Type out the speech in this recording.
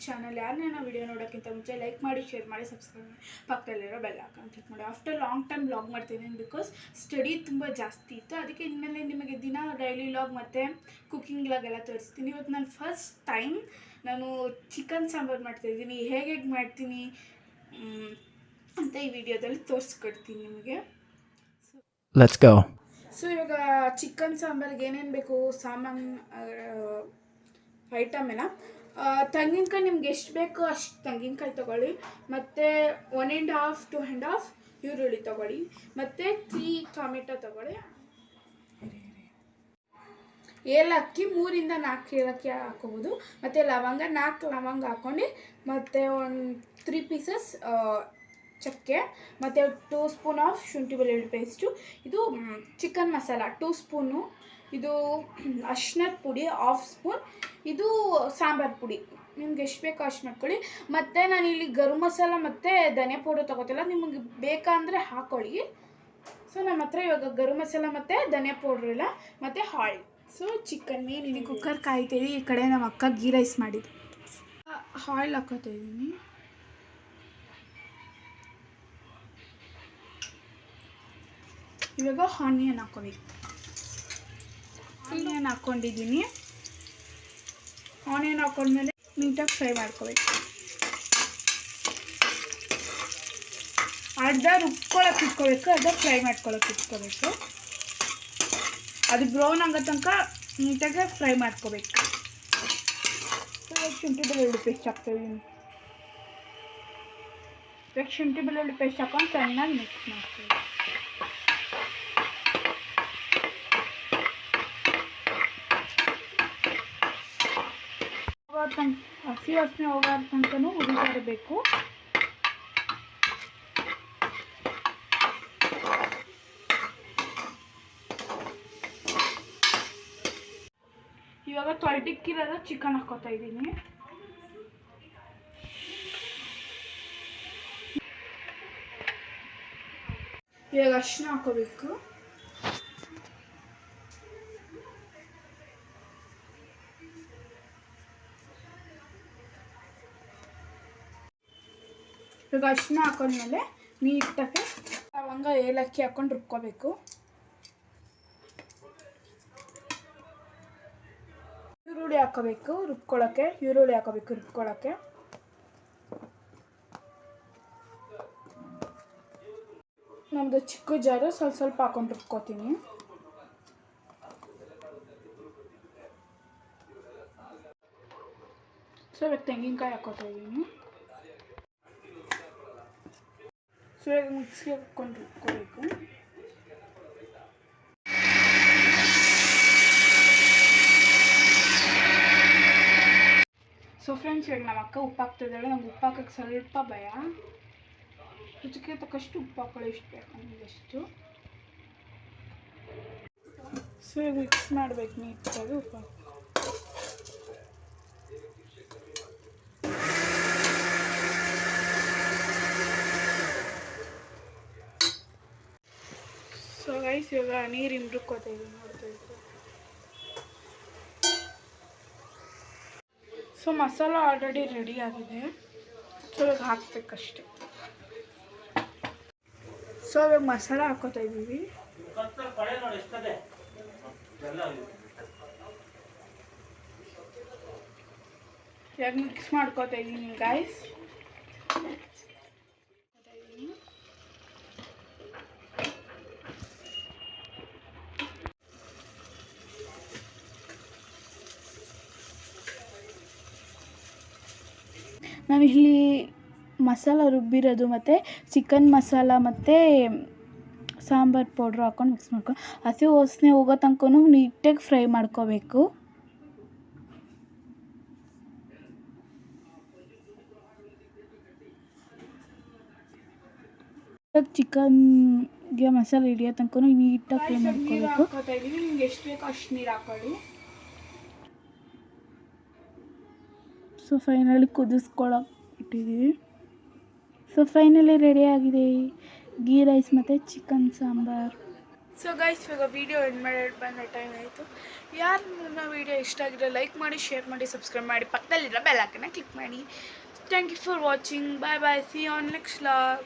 Channel. ಯಾರನ್ನೇ video ನೋಡೋಕ್ಕಿಂತ ಮುಂಚೆ like ಮಾಡಿ, share ಮಾಡಿ, ಸಬ್ಸ್ಕ್ರೈಬ್ ಮಾಡಿ, ಪಕ್ಕದಲ್ಲಿರೋ ಬೆಲ್ ಐಕಾನ್ ಕ್ಲಿಕ್ ಮಾಡಿ. ಆಫ್ಟರ್ ಲಾಂಗ್ ಟೈಮ್ ವ್ಲಾಗ್ ಮಾಡ್ತಿದ್ದೀನಿ ಬಿಕಾಸ್ ಸ್ಟಡಿ ತುಂಬ ಜಾಸ್ತಿ ಇತ್ತು. ಅದಕ್ಕೆ ಇನ್ಮೇಲೆ ನಿಮಗೆ ದಿನ ಡೈಲಿ ವ್ಲಾಗ್ ಮತ್ತು ಕುಕ್ಕಿಂಗ್ ವ್ಲಾಗ್ ಎಲ್ಲ ತೋರಿಸ್ತೀನಿ. ಇವತ್ತು ನಾನು ಫಸ್ಟ್ ಟೈಮ್ ನಾನು ಚಿಕನ್ ಸಾಂಬಾರು ಮಾಡ್ತಾಯಿದ್ದೀನಿ. ಹೇಗೆ ಮಾಡ್ತೀನಿ ಅಂತ ಈ ವಿಡಿಯೋದಲ್ಲಿ ತೋರಿಸ್ಕೊಡ್ತೀನಿ ನಿಮಗೆ. Let's go. ಸೊ ಇವಾಗ ಚಿಕನ್ ಸಾಂಬಾರಿಗೆ ಏನೇನು ಬೇಕು ಸಾಮಾನು ಐಟಮ್ ಎಲ್ಲ, ತೆಂಗಿನಕಾಯಿ ನಿಮ್ಗೆ ಎಷ್ಟು ಬೇಕೋ ಅಷ್ಟು ತೆಂಗಿನಕಾಯಿ ತೊಗೊಳ್ಳಿ, ಮತ್ತು 1.5 to 2.5 ಈರುಳ್ಳಿ ತೊಗೊಳ್ಳಿ, ಮತ್ತು 3 ಟೊಮೆಟೊ ತೊಗೊಳ್ಳಿ, ಏಲಕ್ಕಿ 3 ಇಂದ 4 ಏಲಕ್ಕಿ ಹಾಕೋಬೋದು, ಮತ್ತು ಲವಂಗ 4 ಲವಂಗ ಹಾಕ್ಕೊಂಡು, ಮತ್ತು ಒಂದು 3 ಪೀಸಸ್ ಚಕ್ಕೆ, ಮತ್ತು 2 ಸ್ಪೂನ್ ಆಫ್ ಶುಂಠಿ ಬೆಳ್ಳುಳ್ಳಿ ಪೇಸ್ಟು. ಇದು ಚಿಕನ್ ಮಸಾಲ 2 ಸ್ಪೂನು, ಇದು ಅರ್ಶಿನದ ಪುಡಿ 1/2 ಸ್ಪೂನ್, ಇದು ಸಾಂಬಾರು ಪುಡಿ ನಿಮ್ಗೆ ಎಷ್ಟು ಬೇಕೋ ಅಷ್ಟು ಮಾಡ್ಕೊಳ್ಳಿ. ಮತ್ತು ನಾನಿಲ್ಲಿ ಗರಂ ಮಸಾಲ ಮತ್ತು ಧನಿಯಾ ಪೌಡರ್ ತೊಗೋತಿಲ್ಲ, ನಿಮಗೆ ಬೇಕಂದರೆ ಹಾಕ್ಕೊಳ್ಳಿ. ಸೊ ನಮ್ಮ ಹತ್ರ ಇವಾಗ ಗರಂ ಮಸಾಲ ಮತ್ತು ಧನಿಯಾ ಪೌಡ್ರ್ ಇಲ್ಲ, ಮತ್ತು ಆಯಿಲ್. ಸೊ ಚಿಕನ್ ಮೇನ್ ಇಲ್ಲಿ ಕುಕ್ಕರ್ ಕಾಯ್ತೀವಿ. ಈ ಕಡೆ ನಮ್ಮ ಅಕ್ಕ ಗೀ ರೈಸ್ ಮಾಡಿದ್ದು. ಆಯಿಲ್ ಹಾಕೋತಾ ಇದ್ದೀನಿ. ಇವಾಗ ಆನಿಯನ್ ಹಾಕೋಬೇಕು. ಆನಿಯನ್ ಹಾಕ್ಕೊಂಡಿದ್ದೀನಿ. ಆನಿಯನ್ ಹಾಕೊಂಡ್ಮೇಲೆ ನೀಟಾಗಿ ಫ್ರೈ ಮಾಡ್ಕೋಬೇಕು. ಅರ್ಧ ರುಬ್ಕೊಳಕ್ಕೆ ಇಟ್ಕೋಬೇಕು, ಅರ್ಧ ಫ್ರೈ ಮಾಡ್ಕೊಳಕ್ಕೆ ಇಟ್ಕೋಬೇಕು. ಅದು ಬ್ರೌನ್ ಆಗೋ ತನಕ ನೀಟಾಗಿ ಫ್ರೈ ಮಾಡ್ಕೋಬೇಕು. ಶುಂಠಿ ಬೆಳ್ಳುಳ್ಳಿ ಪೇಸ್ಟ್ ಹಾಕ್ತಾಯಿದ್ದೀನಿ. ಇವಾಗ ಶುಂಠಿ ಬೆಳ್ಳುಳ್ಳಿ ಪೇಸ್ಟ್ ಹಾಕೊಂಡು ಚೆನ್ನಾಗಿ ಮಿಕ್ಸ್ ಮಾಡ್ತೀವಿ. ಹಸಿ ವಾಸನೆ ಹೋಗೋ ತನಕನೂ ಹುರಿತಾ ಇರಬೇಕು. ಇವಾಗ ತೊಳೆದಿಕ್ಕಿರೋದು ಚಿಕನ್ ಹಾಕೋತಾ ಇದ್ದೀನಿ. ಇವಾಗ ಅರಿಶಿನ ಹಾಕೋಬೇಕು. ಇವಾಗ ಅರಿಶಿನ ಹಾಕೊಂಡ್ಮೇಲೆ ನೀಟಾಗಿ ಲವಂಗ ಏಲಕ್ಕಿ ಹಾಕೊಂಡು ರುಬ್ಕೋಬೇಕು. ಈರುಳ್ಳಿ ಹಾಕೋಬೇಕು ರುಬ್ಕೊಳ್ಳೋಕ್ಕೆ. ರುಬ್ಕೊಳ್ಳೋಕ್ಕೆ ನಮ್ಮದು ಚಿಕ್ಕ ಜಾರು ಸ್ವಲ್ಪ ಹಾಕೊಂಡು ರುಬ್ಕೋತೀನಿ. ಸೊ ಇವಾಗ ತೆಂಗಿನಕಾಯಿ ಹಾಕೋತಾ ಇದ್ದೀನಿ. ಸೊ ಇವಾಗ ಮಿಕ್ಸಿಗೆ ಹಾಕ್ಕೊಂಡು ರುಬ್ಕೋಬೇಕು. ಸೊ ಫ್ರೆಂಡ್ಸ್, ಇವಾಗ ನಮ್ಮ ಅಕ್ಕ ಉಪ್ಪು ಹಾಕ್ತಿದ್ದಾಳೆ. ನಂಗೆ ಉಪ್ಪು ಹಾಕೋಕ್ಕೆ ಸ್ವಲ್ಪ ಭಯ. ರುಚಿಗೆ ತಕ್ಕಷ್ಟು ಉಪ್ಪು ಹಾಕೊಳ್ಳಿ, ಎಷ್ಟು ಬೇಕು ನಮಗೆಷ್ಟು. ಸೊ ಇವಾಗ ಮಿಕ್ಸ್ ಮಾಡಬೇಕು ನೀಟಾಗಿ. ಉಪ್ಪು ಸೊ ಗೈಸ್, ಇವಾಗ ನೀರು ಹಿಂಡ್ಕೋತಾ ಇದ್ದೀನಿ, ನೋಡ್ತಾ ಇದ್ದೀನಿ. ಸೊ ಮಸಾಲ ಆಲ್ರೆಡಿ ರೆಡಿ ಆಗಿದೆ. ಸೊ ಇವಾಗ ಹಾಕ್ಬೇಕಷ್ಟೆ. ಸೊ ಇವಾಗ ಮಸಾಲ ಹಾಕೋತಾ ಇದ್ದೀವಿ. ಇವಾಗ ಮಿಕ್ಸ್ ಮಾಡ್ಕೋತಾ ಇದ್ದೀನಿ ಗೈಸ್. ನಾನಿಲ್ಲಿ ಮಸಾಲ ರುಬ್ಬಿರೋದು ಮತ್ತು ಚಿಕನ್ ಮಸಾಲ ಮತ್ತು ಸಾಂಬಾರು ಪೌಡ್ರ್ ಹಾಕ್ಕೊಂಡು ಮಿಕ್ಸ್ ಮಾಡ್ಕೊಂಡು ಹಸಿ ವಾಸನೆ ಹೋಗೋ ತನಕ ನೀಟಾಗಿ ಫ್ರೈ ಮಾಡ್ಕೋಬೇಕು. ಚಿಕನ್ಗೆ ಮಸಾಲ ಹಿಡಿಯೋ ತನಕ ನೀಟಾಗಿ ಫ್ರೈ ಮಾಡ್ಕೋಬೇಕು. ನಿಮ್ಗೆ ಎಷ್ಟು ಬೇಕೋ ಅಷ್ಟು ನೀರು ಹಾಕೊಳ್ಳಿ. ಸೊ ಫೈನಲಿ ಕುದಿಸ್ಕೊಳಕ್ಕೆ ಇಟ್ಟಿದ್ದೀವಿ. ಸೊ ಫೈನಲಿ ರೆಡಿ ಆಗಿದೆ ಗೀ ರೈಸ್ ಮತ್ತು ಚಿಕನ್ ಸಾಂಬಾರು. ಸೊ ಗೈಸ್ ಇವಾಗ ವೀಡಿಯೋ ಎಂಡ್ ಮಾಡಿ ಬಂದ ಟೈಮ್ ಆಯಿತು. ಯಾರು ನನ್ನ ವೀಡಿಯೋ ಇಷ್ಟ ಆಗಿದ್ರೆ ಲೈಕ್ ಮಾಡಿ, ಶೇರ್ ಮಾಡಿ, ಸಬ್ಸ್ಕ್ರೈಬ್ ಮಾಡಿ, ಪಕ್ಕದಲ್ಲಿರೋ ಬೆಲ್ ಐಕಾನ್ನ ಕ್ಲಿಕ್ ಮಾಡಿ. Thank you for watching. Bye bye. See you on next vlog.